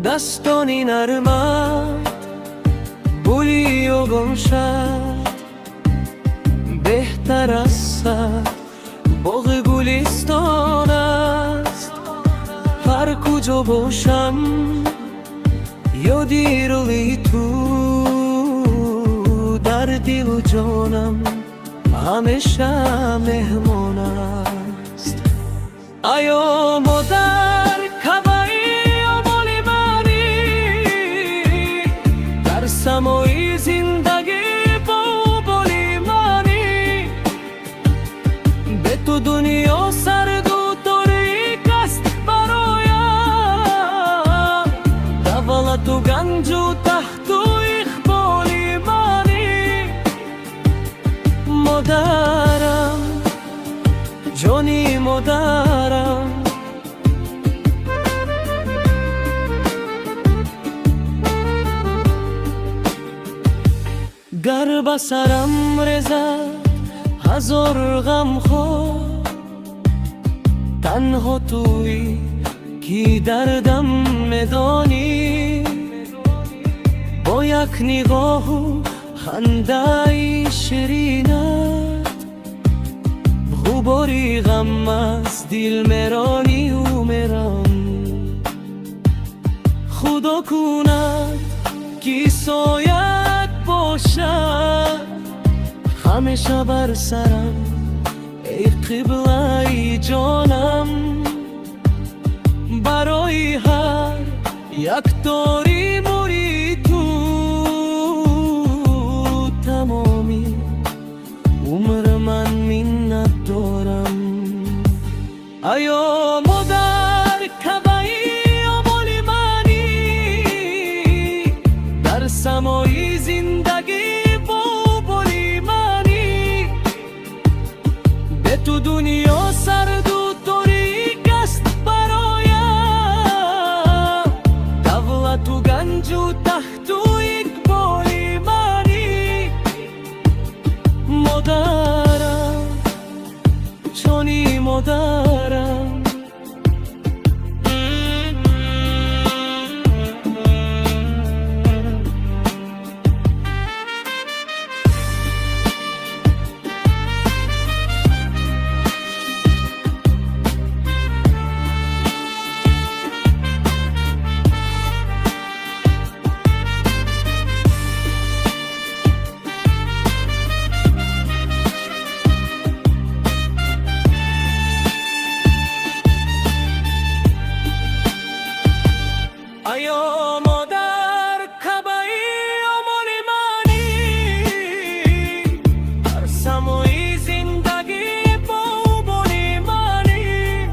دستانی نرمد بولی و گم شد، بهتر از سر باغ گلستان است. هر کجا باشم یادی روی تو در دل و جانم همیشه مهمان است. آیا مادر کبایی آمالی منی در سمای زندگی با بولی منی، به تو دنیا سرد و تاریک است برایم، دولت و گنج و تخت و اقبالی منی. مادرم جانی مادرم، گر به سرم رسد هزار غم خود، تنها تویی که دردم میدانی. با یک نگاه و خنده شیرینت غباری غم از دل میرانی و میرم. خدا کند که سایت باشد همیشه بر سرم، ای قبله جانم. برای هر یک داری موری تو تمامی عمر من منت دارم. آیا مادر کبایی آمالی منی در سمای زندگی با بولی منی، به تو دنیا سرد و تاریک است برایم، دولت و گنج و تخت و اقبالی منی. مادرم جانی مادرم، آیا مادر کبایی آمالی منی در سمای زندگی با بولی منی،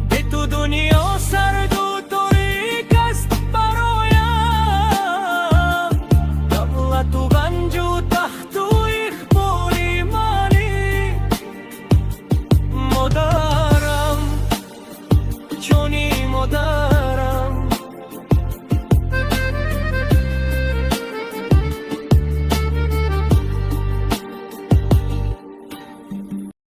به تو دنیا سرد و تاریک است برایم، دولت و گنج و تخت و اقبالی منی. مادرم جانی مادر